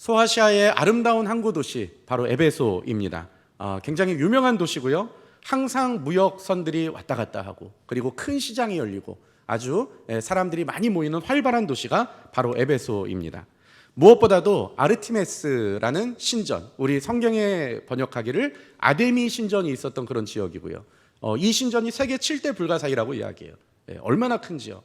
소아시아의 아름다운 항구 도시 바로 에베소입니다. 굉장히 유명한 도시고요. 항상 무역선들이 왔다 갔다 하고 그리고 큰 시장이 열리고 아주 사람들이 많이 모이는 활발한 도시가 바로 에베소입니다. 무엇보다도 아르티메스라는 신전, 우리 성경에 번역하기를 아데미 신전이 있었던 그런 지역이고요. 이 신전이 세계 7대 불가사의라고 이야기해요. 얼마나 큰지요.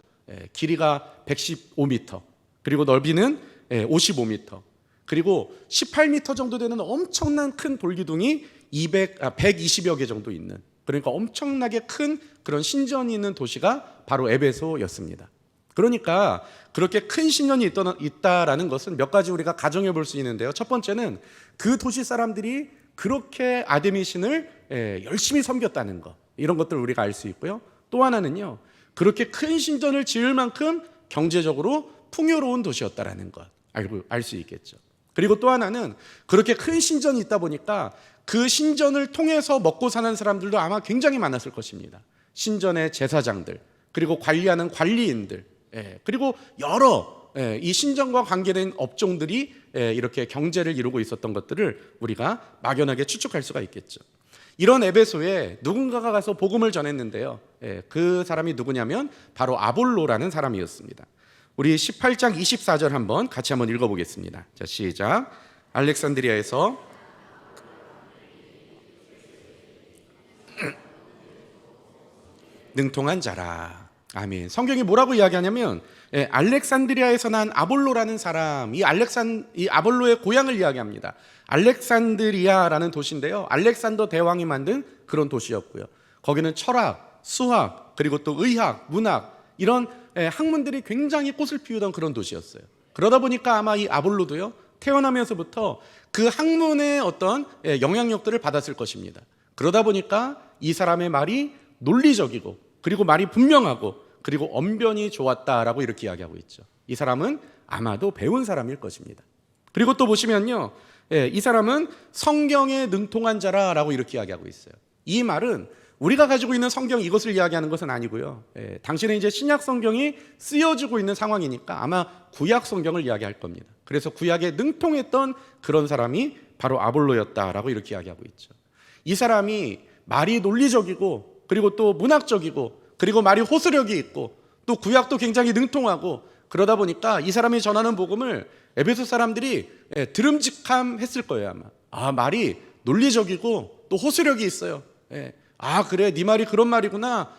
길이가 115m, 그리고 넓이는 55m, 그리고 18m 정도 되는 엄청난 큰 돌기둥이 120여 개 정도 있는, 그러니까 엄청나게 큰 그런 신전이 있는 도시가 바로 에베소였습니다. 그러니까 그렇게 큰 신전이 있다라는 것은 몇 가지 우리가 가정해 볼 수 있는데요. 첫 번째는 그 도시 사람들이 그렇게 아데미 신을 열심히 섬겼다는 것, 이런 것들을 우리가 알 수 있고요. 또 하나는요, 그렇게 큰 신전을 지을 만큼 경제적으로 풍요로운 도시였다라는 것 알 수 있겠죠. 그리고 또 하나는 그렇게 큰 신전이 있다 보니까 그 신전을 통해서 먹고 사는 사람들도 아마 굉장히 많았을 것입니다. 신전의 제사장들, 그리고 관리하는 관리인들, 그리고 여러 이 신전과 관계된 업종들이 이렇게 경제를 이루고 있었던 것들을 우리가 막연하게 추측할 수가 있겠죠. 이런 에베소에 누군가가 가서 복음을 전했는데요. 그 사람이 누구냐면 바로 아볼로라는 사람이었습니다. 우리 18장 24절 한번 같이 한번 읽어보겠습니다. 자, 시작. 알렉산드리아에서 능통한 자라. 아멘. 성경이 뭐라고 이야기하냐면 알렉산드리아에서 난 아볼로라는 사람, 이 아볼로의 고향을 이야기합니다. 알렉산드리아라는 도시인데요, 알렉산더 대왕이 만든 그런 도시였고요. 거기는 철학, 수학, 그리고 또 의학, 문학, 이런 학문들이 굉장히 꽃을 피우던 그런 도시였어요. 그러다 보니까 아마 이 아볼로도요, 태어나면서부터 그 학문의 어떤 영향력들을 받았을 것입니다. 그러다 보니까 이 사람의 말이 논리적이고, 그리고 말이 분명하고, 그리고 언변이 좋았다라고 이렇게 이야기하고 있죠. 이 사람은 아마도 배운 사람일 것입니다. 그리고 또 보시면요, 이 사람은 성경에 능통한 자라라고 이렇게 이야기하고 있어요. 이 말은 우리가 가지고 있는 성경 이것을 이야기하는 것은 아니고요. 당신은 이제 신약 성경이 쓰여지고 있는 상황이니까 아마 구약 성경을 이야기할 겁니다. 그래서 구약에 능통했던 그런 사람이 바로 아볼로였다라고 이렇게 이야기하고 있죠. 이 사람이 말이 논리적이고, 그리고 또 문학적이고, 그리고 말이 호소력이 있고, 또 구약도 굉장히 능통하고, 그러다 보니까 이 사람이 전하는 복음을 에베소 사람들이 들음직함했을 거예요. 아마 말이 논리적이고 또 호소력이 있어요. 그래, 네 말이 그런 말이구나.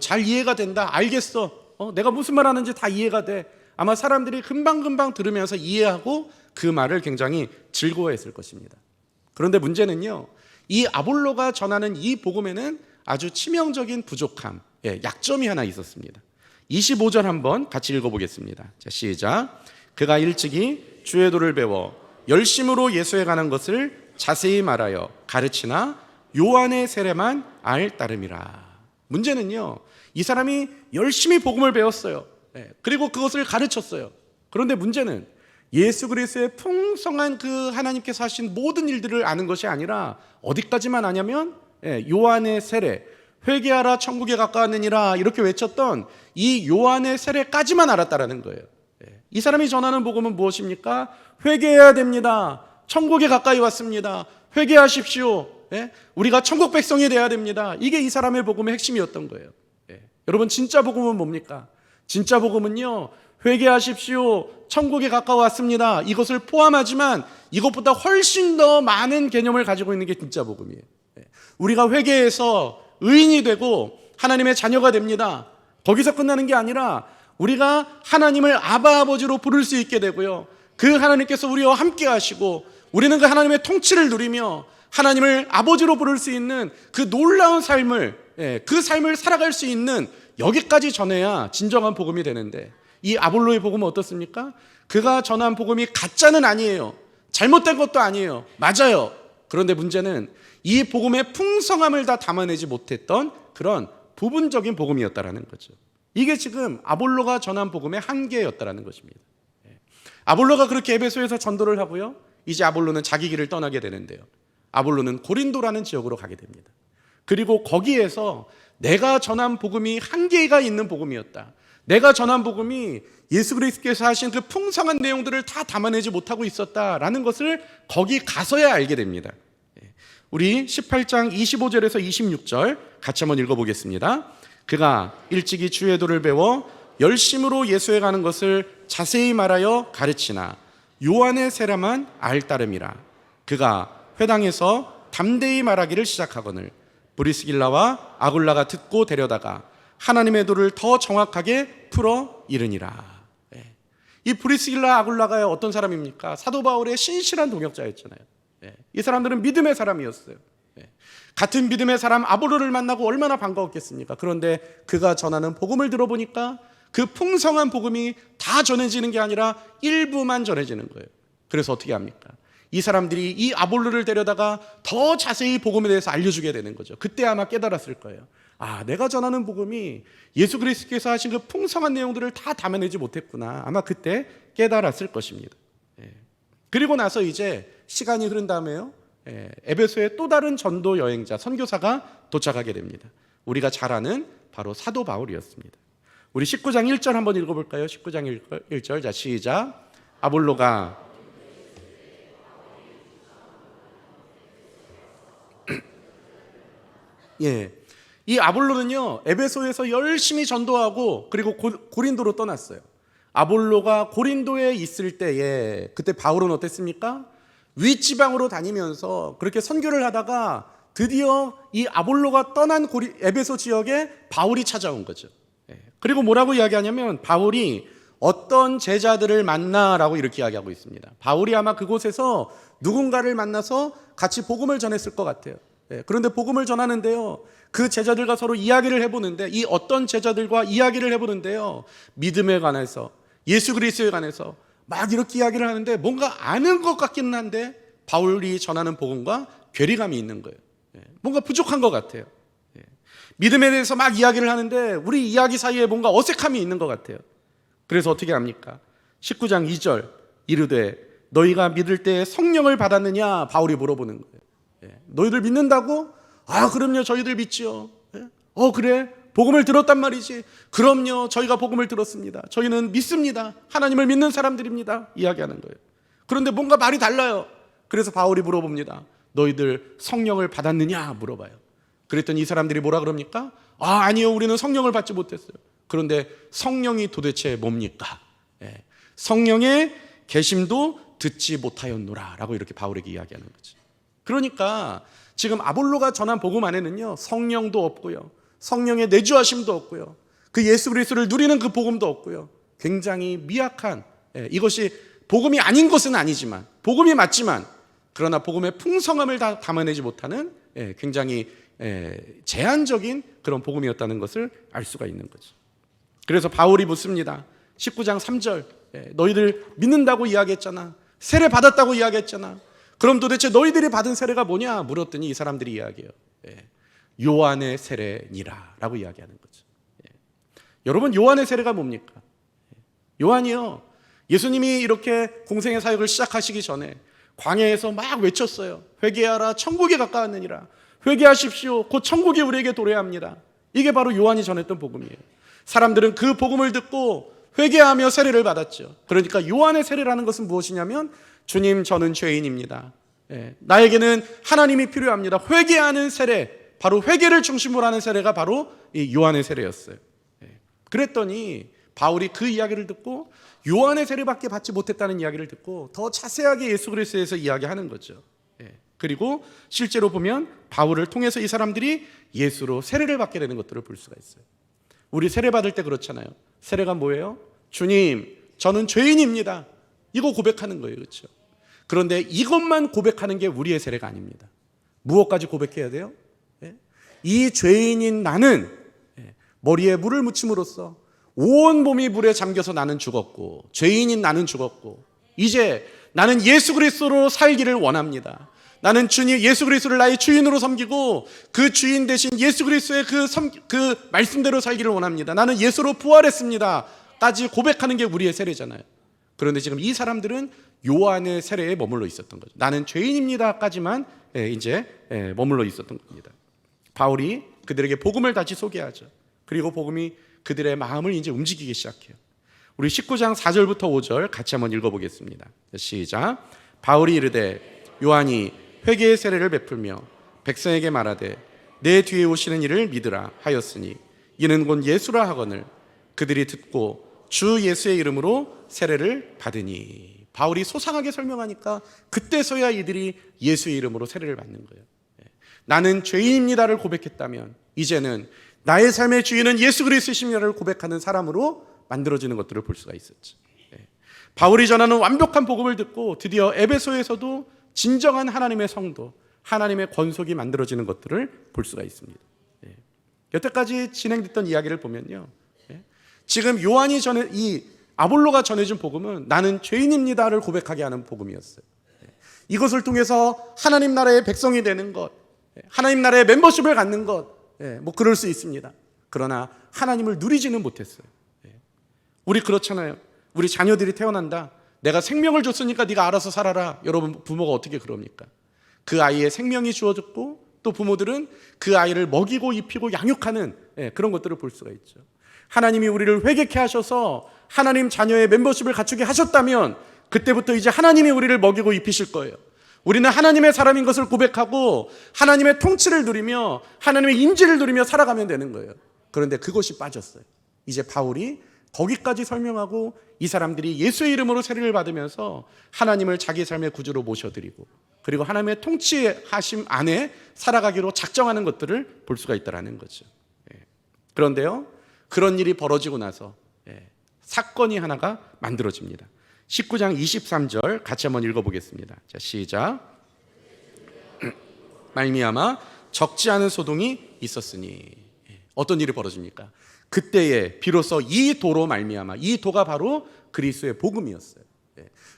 잘 이해가 된다. 알겠어. 내가 무슨 말 하는지 다 이해가 돼. 아마 사람들이 금방금방 들으면서 이해하고 그 말을 굉장히 즐거워했을 것입니다. 그런데 문제는요, 이 아볼로가 전하는 이 복음에는 아주 치명적인 부족함, 약점이 하나 있었습니다. 25절 한번 같이 읽어보겠습니다. 자, 시작. 그가 일찍이 주의 도를 배워 열심으로 예수에 관한 것을 자세히 말하여 가르치나 요한의 세례만 알 따름이라. 문제는요, 이 사람이 열심히 복음을 배웠어요. 그리고 그것을 가르쳤어요. 그런데 문제는 예수 그리스도의 풍성한 그 하나님께서 하신 모든 일들을 아는 것이 아니라 어디까지만 아냐면 요한의 세례, 회개하라 천국에 가까웠느니라 이렇게 외쳤던 이 요한의 세례까지만 알았다라는 거예요. 이 사람이 전하는 복음은 무엇입니까? 회개해야 됩니다. 천국에 가까이 왔습니다. 회개하십시오. 우리가 천국 백성이 돼야 됩니다. 이게 이 사람의 복음의 핵심이었던 거예요. 여러분, 진짜 복음은 뭡니까? 진짜 복음은요, 회개하십시오, 천국에 가까웠습니다, 이것을 포함하지만 이것보다 훨씬 더 많은 개념을 가지고 있는 게 진짜 복음이에요. 우리가 회개해서 의인이 되고 하나님의 자녀가 됩니다. 거기서 끝나는 게 아니라 우리가 하나님을 아바 아버지로 부를 수 있게 되고요, 그 하나님께서 우리와 함께 하시고 우리는 그 하나님의 통치를 누리며 하나님을 아버지로 부를 수 있는 그 놀라운 삶을, 그 삶을 살아갈 수 있는 여기까지 전해야 진정한 복음이 되는데, 이 아볼로의 복음은 어떻습니까? 그가 전한 복음이 가짜는 아니에요. 잘못된 것도 아니에요. 맞아요. 그런데 문제는 이 복음의 풍성함을 다 담아내지 못했던 그런 부분적인 복음이었다라는 거죠. 이게 지금 아볼로가 전한 복음의 한계였다라는 것입니다. 아볼로가 그렇게 에베소에서 전도를 하고요, 이제 아볼로는 자기 길을 떠나게 되는데요, 아볼로는 고린도라는 지역으로 가게 됩니다. 그리고 거기에서 내가 전한 복음이 한계가 있는 복음이었다, 내가 전한 복음이 예수 그리스도께서 하신 그 풍성한 내용들을 다 담아내지 못하고 있었다라는 것을 거기 가서야 알게 됩니다. 우리 18장 25절에서 26절 같이 한번 읽어보겠습니다. 그가 일찍이 주의 도를 배워 열심으로 예수에 가는 것을 자세히 말하여 가르치나 요한의 세례만 알 따름이라. 그가 회당에서 담대히 말하기를 시작하거늘 브리스길라와 아굴라가 듣고 데려다가 하나님의 도를 더 정확하게 풀어 이르니라. 이 브리스길라 아굴라가 어떤 사람입니까? 사도 바울의 신실한 동역자였잖아요. 이 사람들은 믿음의 사람이었어요. 같은 믿음의 사람 아볼로를 만나고 얼마나 반가웠겠습니까? 그런데 그가 전하는 복음을 들어보니까 그 풍성한 복음이 다 전해지는 게 아니라 일부만 전해지는 거예요. 그래서 어떻게 합니까? 이 사람들이 이 아볼로를 데려다가 더 자세히 복음에 대해서 알려주게 되는 거죠. 그때 아마 깨달았을 거예요. 아, 내가 전하는 복음이 예수 그리스도께서 하신 그 풍성한 내용들을 다 담아내지 못했구나. 아마 그때 깨달았을 것입니다. 그리고 나서 이제 시간이 흐른 다음에요, 에베소의 또 다른 전도 여행자, 선교사가 도착하게 됩니다. 우리가 잘 아는 바로 사도 바울이었습니다. 우리 19장 1절 한번 읽어볼까요? 19장 1절. 자, 시작. 아볼로가 이 아볼로는요, 에베소에서 열심히 전도하고 그리고 고린도로 떠났어요. 아볼로가 고린도에 있을 때에 그때 바울은 어땠습니까? 윗지방으로 다니면서 그렇게 선교를 하다가 드디어 이 아볼로가 떠난 에베소 지역에 바울이 찾아온 거죠. 그리고 뭐라고 이야기하냐면 바울이 어떤 제자들을 만나라고 이렇게 이야기하고 있습니다. 바울이 아마 그곳에서 누군가를 만나서 같이 복음을 전했을 것 같아요. 그런데 복음을 전하는데요, 그 제자들과 서로 이야기를 해보는데, 이 어떤 제자들과 이야기를 해보는데요, 믿음에 관해서, 예수 그리스도에 관해서 막 이렇게 이야기를 하는데 뭔가 아는 것 같기는 한데 바울이 전하는 복음과 괴리감이 있는 거예요. 뭔가 부족한 것 같아요. 믿음에 대해서 막 이야기를 하는데 우리 이야기 사이에 뭔가 어색함이 있는 것 같아요. 그래서 어떻게 합니까? 19장 2절 이르되 너희가 믿을 때 성령을 받았느냐? 바울이 물어보는 거예요. 너희들 믿는다고? 아, 그럼요, 저희들 믿지요. 그래? 복음을 들었단 말이지. 그럼요, 저희가 복음을 들었습니다. 저희는 믿습니다. 하나님을 믿는 사람들입니다. 이야기하는 거예요. 그런데 뭔가 말이 달라요. 그래서 바울이 물어봅니다. 너희들 성령을 받았느냐? 물어봐요. 그랬더니 이 사람들이 뭐라 그럽니까? 아니요, 우리는 성령을 받지 못했어요. 그런데 성령이 도대체 뭡니까? 성령의 계심도 듣지 못하였노라 라고 이렇게 바울에게 이야기하는 거죠. 그러니까 지금 아볼로가 전한 복음 안에는요, 성령도 없고요, 성령의 내주하심도 없고요, 그 예수 그리스도를 누리는 그 복음도 없고요, 굉장히 미약한, 이것이 복음이 아닌 것은 아니지만, 복음이 맞지만 그러나 복음의 풍성함을 다 담아내지 못하는 굉장히 제한적인 그런 복음이었다는 것을 알 수가 있는 거죠. 그래서 바울이 묻습니다. 19장 3절 너희들 믿는다고 이야기했잖아, 세례 받았다고 이야기했잖아. 그럼 도대체 너희들이 받은 세례가 뭐냐? 물었더니 이 사람들이 이야기해요. 요한의 세례니라 라고 이야기하는 거죠. 여러분, 요한의 세례가 뭡니까? 요한이요, 예수님이 이렇게 공생의 사역을 시작하시기 전에 광야에서 막 외쳤어요. 회개하라, 천국이 가까웠느니라. 회개하십시오, 곧 천국이 우리에게 도래합니다. 이게 바로 요한이 전했던 복음이에요. 사람들은 그 복음을 듣고 회개하며 세례를 받았죠. 그러니까 요한의 세례라는 것은 무엇이냐면, 주님, 저는 죄인입니다. 나에게는 하나님이 필요합니다. 회개하는 세례, 바로 회개를 중심으로 하는 세례가 바로 이 요한의 세례였어요. 그랬더니 바울이 그 이야기를 듣고 요한의 세례밖에 받지 못했다는 이야기를 듣고 더 자세하게 예수 그리스도에 대해서 이야기하는 거죠. 그리고 실제로 보면 바울을 통해서 이 사람들이 예수로 세례를 받게 되는 것들을 볼 수가 있어요. 우리 세례 받을 때 그렇잖아요. 세례가 뭐예요? 주님, 저는 죄인입니다. 이거 고백하는 거예요. 그렇죠? 그런데 이것만 고백하는 게 우리의 세례가 아닙니다. 무엇까지 고백해야 돼요? 이 죄인인 나는 머리에 물을 묻힘으로써 온 몸이 물에 잠겨서 나는 죽었고, 죄인인 나는 죽었고, 이제 나는 예수 그리스도로 살기를 원합니다. 나는 주님 예수 그리스도를 나의 주인으로 섬기고 그 주인 대신 예수 그리스도의 그 말씀대로 살기를 원합니다. 나는 예수로 부활했습니다 까지 고백하는 게 우리의 세례잖아요. 그런데 지금 이 사람들은 요한의 세례에 머물러 있었던 거죠. 나는 죄인입니다 까지만 이제 머물러 있었던 겁니다. 바울이 그들에게 복음을 다시 소개하죠. 그리고 복음이 그들의 마음을 이제 움직이기 시작해요. 우리 19장 4절부터 5절 같이 한번 읽어보겠습니다. 시작. 바울이 이르되 요한이 회개의 세례를 베풀며 백성에게 말하되 내 뒤에 오시는 이를 믿으라 하였으니 이는 곧 예수라 하거늘 그들이 듣고 주 예수의 이름으로 세례를 받으니. 바울이 소상하게 설명하니까 그때서야 이들이 예수의 이름으로 세례를 받는 거예요. 나는 죄인입니다를 고백했다면 이제는 나의 삶의 주인은 예수 그리스도십니다를 고백하는 사람으로 만들어지는 것들을 볼 수가 있었죠. 바울이 전하는 완벽한 복음을 듣고 드디어 에베소에서도 진정한 하나님의 성도, 하나님의 권속이 만들어지는 것들을 볼 수가 있습니다. 여태까지 진행됐던 이야기를 보면요, 지금 요한이 이 아볼로가 전해준 복음은 나는 죄인입니다를 고백하게 하는 복음이었어요. 이것을 통해서 하나님 나라의 백성이 되는 것, 하나님 나라의 멤버십을 갖는 것, 뭐 그럴 수 있습니다. 그러나 하나님을 누리지는 못했어요. 우리 그렇잖아요. 우리 자녀들이 태어난다. 내가 생명을 줬으니까 네가 알아서 살아라. 여러분 부모가 어떻게 그럽니까? 그 아이의 생명이 주어졌고 또 부모들은 그 아이를 먹이고 입히고 양육하는 그런 것들을 볼 수가 있죠. 하나님이 우리를 회개케 하셔서 하나님 자녀의 멤버십을 갖추게 하셨다면 그때부터 이제 하나님이 우리를 먹이고 입히실 거예요. 우리는 하나님의 사람인 것을 고백하고 하나님의 통치를 누리며 하나님의 임재를 누리며 살아가면 되는 거예요. 그런데 그것이 빠졌어요. 이제 바울이 거기까지 설명하고 이 사람들이 예수의 이름으로 세례를 받으면서 하나님을 자기 삶의 구주로 모셔드리고 그리고 하나님의 통치하심 안에 살아가기로 작정하는 것들을 볼 수가 있다는 거죠. 그런데요, 그런 일이 벌어지고 나서 사건이 하나가 만들어집니다. 19장 23절 같이 한번 읽어보겠습니다. 자, 시작. 말미암아 적지 않은 소동이 있었으니. 어떤 일이 벌어집니까? 그때에 비로소 이 도로 말미암아, 이 도가 바로 그리스도의 복음이었어요.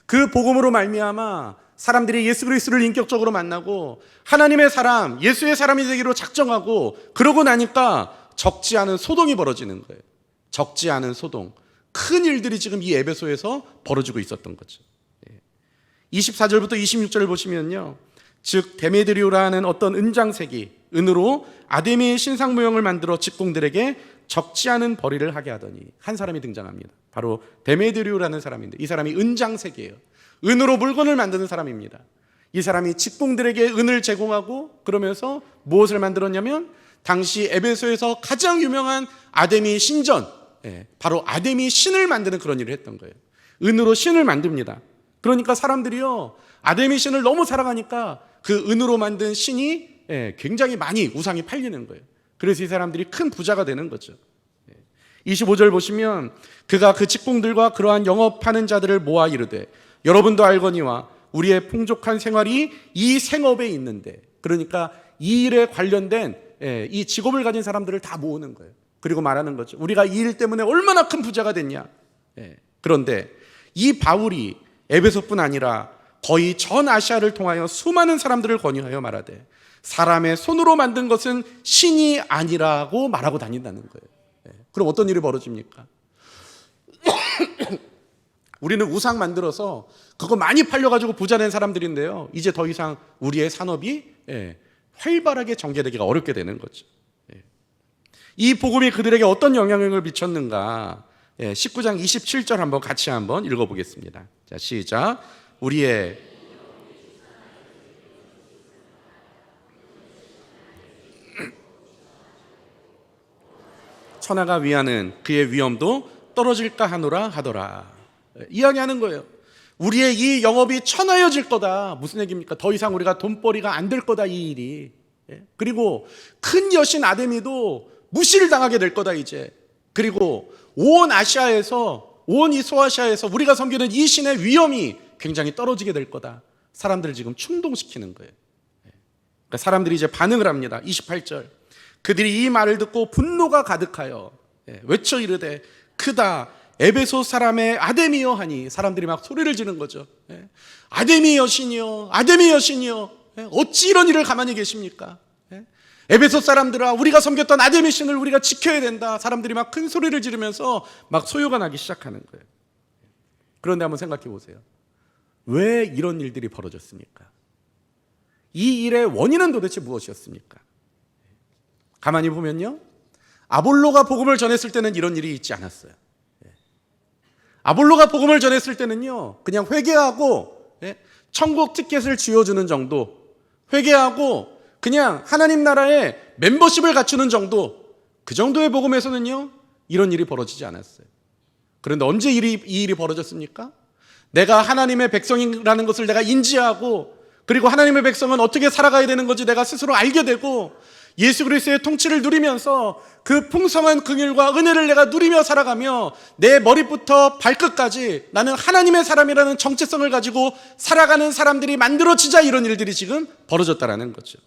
그 복음으로 말미암아 사람들이 예수 그리스도를 인격적으로 만나고 하나님의 사람, 예수의 사람이 되기로 작정하고 그러고 나니까 적지 않은 소동이 벌어지는 거예요. 적지 않은 소동, 큰 일들이 지금 이 에베소에서 벌어지고 있었던 거죠. 24절부터 26절을 보시면요, 즉 데메드리오라는 어떤 은장색이 은으로 아데미의 신상 모형을 만들어 직공들에게 적지 않은 벌이를 하게 하더니 한 사람이 등장합니다. 바로 데메드리오라는 사람인데 이 사람이 은장색이에요. 은으로 물건을 만드는 사람입니다. 이 사람이 직공들에게 은을 제공하고 그러면서 무엇을 만들었냐면 당시 에베소에서 가장 유명한 아데미 신전, 바로 아데미 신을 만드는 그런 일을 했던 거예요. 은으로 신을 만듭니다. 그러니까 사람들이요, 아데미 신을 너무 사랑하니까 그 은으로 만든 신이 굉장히 많이 우상이 팔리는 거예요. 그래서 이 사람들이 큰 부자가 되는 거죠. 25절 보시면 그가 그 직공들과 그러한 영업하는 자들을 모아 이르되 여러분도 알거니와 우리의 풍족한 생활이 이 생업에 있는데, 그러니까 이 일에 관련된 이 직업을 가진 사람들을 다 모으는 거예요. 그리고 말하는 거죠. 우리가 이 일 때문에 얼마나 큰 부자가 됐냐. 그런데 이 바울이 에베소뿐 아니라 거의 전 아시아를 통하여 수많은 사람들을 권유하여 말하되 사람의 손으로 만든 것은 신이 아니라고 말하고 다닌다는 거예요. 그럼 어떤 일이 벌어집니까? 우리는 우상 만들어서 그거 많이 팔려가지고 부자 된 사람들인데요, 이제 더 이상 우리의 산업이 활발하게 전개되기가 어렵게 되는 거죠. 이 복음이 그들에게 어떤 영향을 미쳤는가? 19장 27절 한번 같이 한번 읽어보겠습니다. 자, 시작. 우리의 천하가 위하는 그의 위엄도 떨어질까 하노라 하더라. 이야기하는 거예요. 우리의 이 영업이 천하여질 거다. 무슨 얘기입니까? 더 이상 우리가 돈벌이가 안 될 거다, 이 일이. 그리고 큰 여신 아데미도 무시를 당하게 될 거다, 이제. 그리고 온 아시아에서, 온 이 소아시아에서 우리가 섬기는 이 신의 위엄이 굉장히 떨어지게 될 거다. 사람들을 지금 충동시키는 거예요. 그러니까 사람들이 이제 반응을 합니다. 28절. 그들이 이 말을 듣고 분노가 가득하여 외쳐 이르되 크다 에베소 사람의 아데미여 하니, 사람들이 막 소리를 지르는 거죠. 아데미 여신이여, 아데미 여신이여, 어찌 이런 일을 가만히 계십니까? 에베소 사람들아, 우리가 섬겼던 아데미 신을 우리가 지켜야 된다. 사람들이 막 큰 소리를 지르면서 막 소요가 나기 시작하는 거예요. 그런데 한번 생각해 보세요. 왜 이런 일들이 벌어졌습니까? 이 일의 원인은 도대체 무엇이었습니까? 가만히 보면요, 아볼로가 복음을 전했을 때는 이런 일이 있지 않았어요. 아볼로가 복음을 전했을 때는요, 그냥 회개하고 천국 티켓을 쥐어주는 정도, 회개하고 그냥 하나님 나라의 멤버십을 갖추는 정도, 그 정도의 복음에서는요 이런 일이 벌어지지 않았어요. 그런데 언제 이 일이 벌어졌습니까? 내가 하나님의 백성이라는 것을 내가 인지하고, 그리고 하나님의 백성은 어떻게 살아가야 되는 건지 내가 스스로 알게 되고, 예수 그리스도의 통치를 누리면서 그 풍성한 긍휼과 은혜를 내가 누리며 살아가며 내 머리부터 발끝까지 나는 하나님의 사람이라는 정체성을 가지고 살아가는 사람들이 만들어지자 이런 일들이 지금 벌어졌다라는 거죠.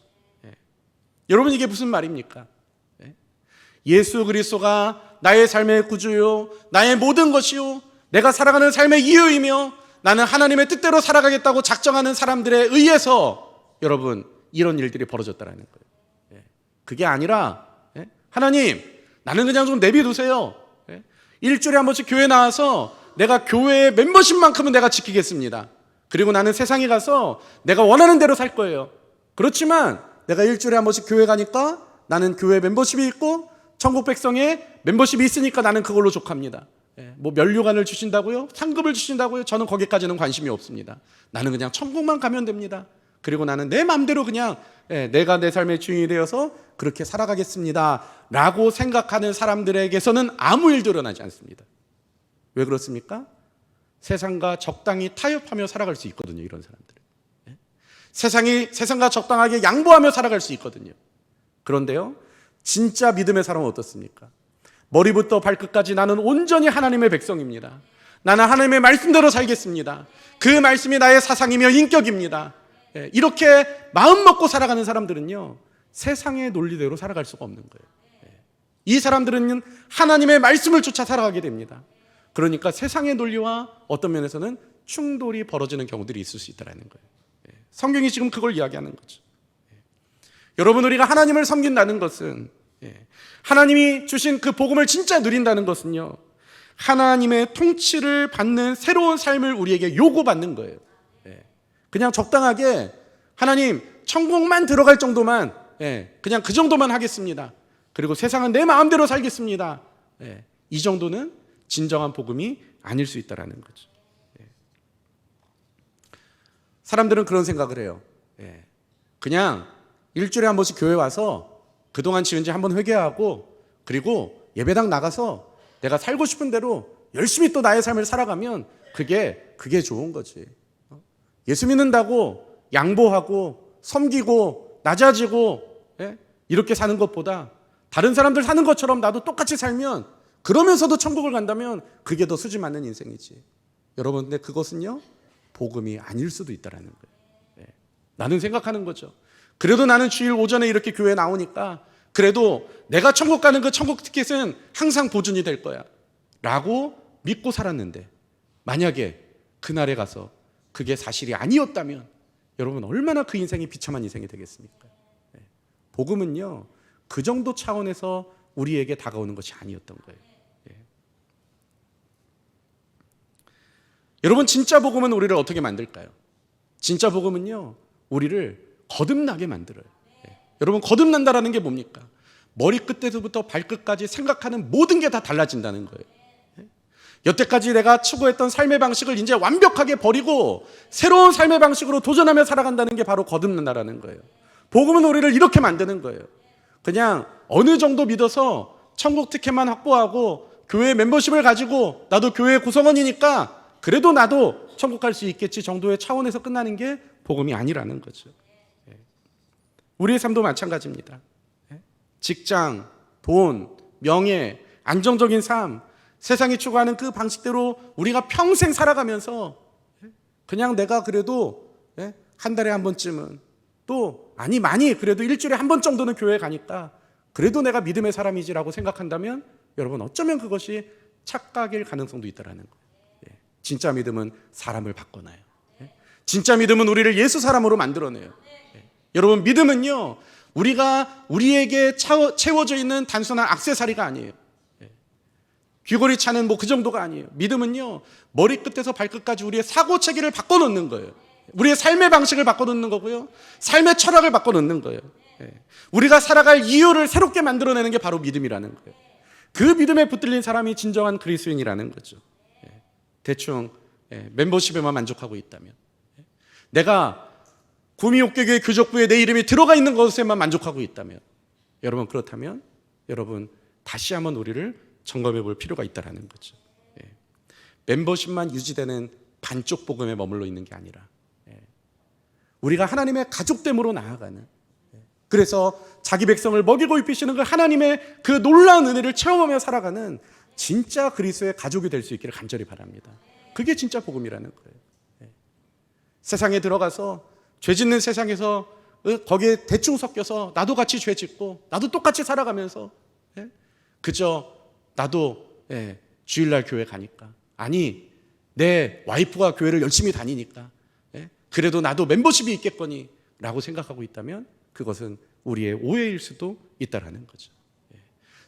여러분, 이게 무슨 말입니까? 예수 그리스도가 나의 삶의 구주요, 나의 모든 것이요, 내가 살아가는 삶의 이유이며 나는 하나님의 뜻대로 살아가겠다고 작정하는 사람들에 의해서 여러분 이런 일들이 벌어졌다라는 거예요. 그게 아니라 하나님, 나는 그냥 좀 내비두세요. 일주일에 한 번씩 교회 나와서 내가 교회의 멤버십만큼은 내가 지키겠습니다. 그리고 나는 세상에 가서 내가 원하는 대로 살 거예요. 그렇지만 내가 일주일에 한 번씩 교회 가니까 나는 교회 멤버십이 있고 천국 백성의 멤버십이 있으니까 나는 그걸로 족합니다. 뭐 면류관을 주신다고요? 상급을 주신다고요? 저는 거기까지는 관심이 없습니다. 나는 그냥 천국만 가면 됩니다. 그리고 나는 내 마음대로 그냥 내가 내 삶의 주인이 되어서 그렇게 살아가겠습니다 라고 생각하는 사람들에게서는 아무 일도 일어나지 않습니다. 왜 그렇습니까? 세상과 적당히 타협하며 살아갈 수 있거든요. 이런 사람들은 세상과 적당하게 양보하며 살아갈 수 있거든요. 그런데요, 진짜 믿음의 사람은 어떻습니까? 머리부터 발끝까지 나는 온전히 하나님의 백성입니다. 나는 하나님의 말씀대로 살겠습니다. 그 말씀이 나의 사상이며 인격입니다. 이렇게 마음 먹고 살아가는 사람들은요, 세상의 논리대로 살아갈 수가 없는 거예요. 이 사람들은 하나님의 말씀을 쫓아 살아가게 됩니다. 그러니까 세상의 논리와 어떤 면에서는 충돌이 벌어지는 경우들이 있을 수 있다는 거예요. 성경이 지금 그걸 이야기하는 거죠. 여러분, 우리가 하나님을 섬긴다는 것은, 하나님이 주신 그 복음을 진짜 누린다는 것은요, 하나님의 통치를 받는 새로운 삶을 우리에게 요구받는 거예요. 그냥 적당하게 하나님 천국만 들어갈 정도만, 그냥 그 정도만 하겠습니다. 그리고 세상은 내 마음대로 살겠습니다. 이 정도는 진정한 복음이 아닐 수 있다는 거죠. 사람들은 그런 생각을 해요. 그냥 일주일에 한 번씩 교회 와서 그동안 지은 지 한번 회개하고, 그리고 예배당 나가서 내가 살고 싶은 대로 열심히 또 나의 삶을 살아가면 그게 좋은 거지. 예수 믿는다고 양보하고 섬기고 낮아지고 이렇게 사는 것보다 다른 사람들 사는 것처럼 나도 똑같이 살면, 그러면서도 천국을 간다면 그게 더 수지 맞는 인생이지. 여러분, 근데 그것은요 복음이 아닐 수도 있다는 거예요. 나는 생각하는 거죠. 그래도 나는 주일 오전에 이렇게 교회 나오니까 그래도 내가 천국 가는 그 천국 티켓은 항상 보존이 될 거야 라고 믿고 살았는데, 만약에 그날에 가서 그게 사실이 아니었다면 여러분 얼마나 그 인생이 비참한 인생이 되겠습니까? 복음은요 그 정도 차원에서 우리에게 다가오는 것이 아니었던 거예요. 여러분, 진짜 복음은 우리를 어떻게 만들까요? 진짜 복음은요 우리를 거듭나게 만들어요. 여러분, 거듭난다라는 게 뭡니까? 머리끝에서부터 발끝까지 생각하는 모든 게 다 달라진다는 거예요. 여태까지 내가 추구했던 삶의 방식을 이제 완벽하게 버리고 새로운 삶의 방식으로 도전하며 살아간다는 게 바로 거듭난다라는 거예요. 복음은 우리를 이렇게 만드는 거예요. 그냥 어느 정도 믿어서 천국 티켓만 확보하고 교회 멤버십을 가지고 나도 교회 구성원이니까 그래도 나도 천국 갈 수 있겠지 정도의 차원에서 끝나는 게 복음이 아니라는 거죠. 우리의 삶도 마찬가지입니다. 직장, 돈, 명예, 안정적인 삶, 세상이 추구하는 그 방식대로 우리가 평생 살아가면서 그냥 내가 그래도 한 달에 한 번쯤은, 또 아니 많이 그래도 일주일에 한 번 정도는 교회 가니까 그래도 내가 믿음의 사람이지라고 생각한다면 여러분 어쩌면 그것이 착각일 가능성도 있다는 거예요. 진짜 믿음은 사람을 바꿔놔요. 진짜 믿음은 우리를 예수 사람으로 만들어내요. 여러분, 믿음은요 우리에게 채워져 있는 단순한 액세서리가 아니에요. 귀걸이 차는 뭐 그 정도가 아니에요. 믿음은요 머리끝에서 발끝까지 우리의 사고체계를 바꿔놓는 거예요. 우리의 삶의 방식을 바꿔놓는 거고요, 삶의 철학을 바꿔놓는 거예요. 우리가 살아갈 이유를 새롭게 만들어내는 게 바로 믿음이라는 거예요. 그 믿음에 붙들린 사람이 진정한 그리스도인이라는 거죠. 대충 멤버십에만 만족하고 있다면, 내가 구미옥교교회 교족부에 내 이름이 들어가 있는 것에만 만족하고 있다면, 여러분 그렇다면 여러분 다시 한번 우리를 점검해 볼 필요가 있다는 거죠. 멤버십만 유지되는 반쪽 복음에 머물러 있는 게 아니라 우리가 하나님의 가족됨으로 나아가는, 그래서 자기 백성을 먹이고 입히시는 그 하나님의 그 놀라운 은혜를 체험하며 살아가는 진짜 그리스도의 가족이 될 수 있기를 간절히 바랍니다. 그게 진짜 복음이라는 거예요. 세상에 들어가서 죄 짓는 세상에서 거기에 대충 섞여서 나도 같이 죄 짓고 나도 똑같이 살아가면서 그저 나도 주일날 교회 가니까, 아니 내 와이프가 교회를 열심히 다니니까 그래도 나도 멤버십이 있겠거니 라고 생각하고 있다면 그것은 우리의 오해일 수도 있다는 거죠.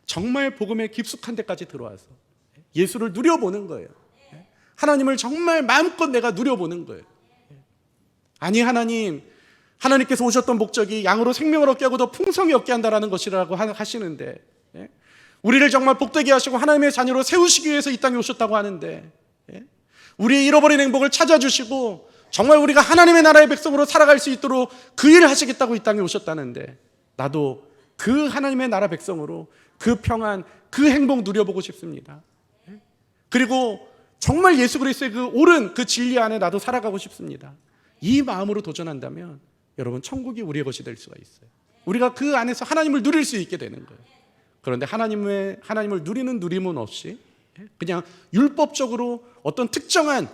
정말 복음에 깊숙한 데까지 들어와서 예수를 누려보는 거예요. 하나님을 정말 마음껏 내가 누려보는 거예요. 아니 하나님께서 오셨던 목적이 양으로 생명을 얻게 하고 더 풍성히 얻게 한다는 것이라고 하시는데, 우리를 정말 복되게 하시고 하나님의 자녀로 세우시기 위해서 이 땅에 오셨다고 하는데, 우리의 잃어버린 행복을 찾아주시고 정말 우리가 하나님의 나라의 백성으로 살아갈 수 있도록 그 일을 하시겠다고 이 땅에 오셨다는데, 나도 그 하나님의 나라 백성으로 그 평안, 그 행복 누려보고 싶습니다. 그리고 정말 예수 그리스도의 그 옳은 그 진리 안에 나도 살아가고 싶습니다. 이 마음으로 도전한다면 여러분 천국이 우리의 것이 될 수가 있어요. 우리가 그 안에서 하나님을 누릴 수 있게 되는 거예요. 그런데 하나님을 누리는 누림은 없이 그냥 율법적으로 어떤 특정한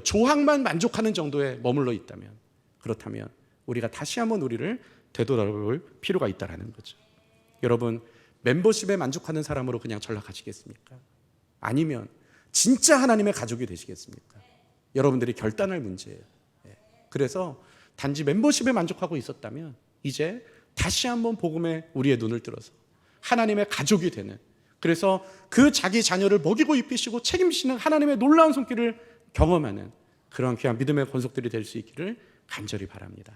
조항만 만족하는 정도에 머물러 있다면, 그렇다면 우리가 다시 한번 우리를 되돌아볼 필요가 있다는 거죠. 여러분 멤버십에 만족하는 사람으로 그냥 전락하시겠습니까? 아니면 진짜 하나님의 가족이 되시겠습니까? 여러분들이 결단할 문제예요. 그래서 단지 멤버십에 만족하고 있었다면 이제 다시 한번 복음에 우리의 눈을 들어서 하나님의 가족이 되는, 그래서 그 자기 자녀를 먹이고 입히시고 책임지시는 하나님의 놀라운 손길을 경험하는 그런 귀한 믿음의 권속들이 될 수 있기를 간절히 바랍니다.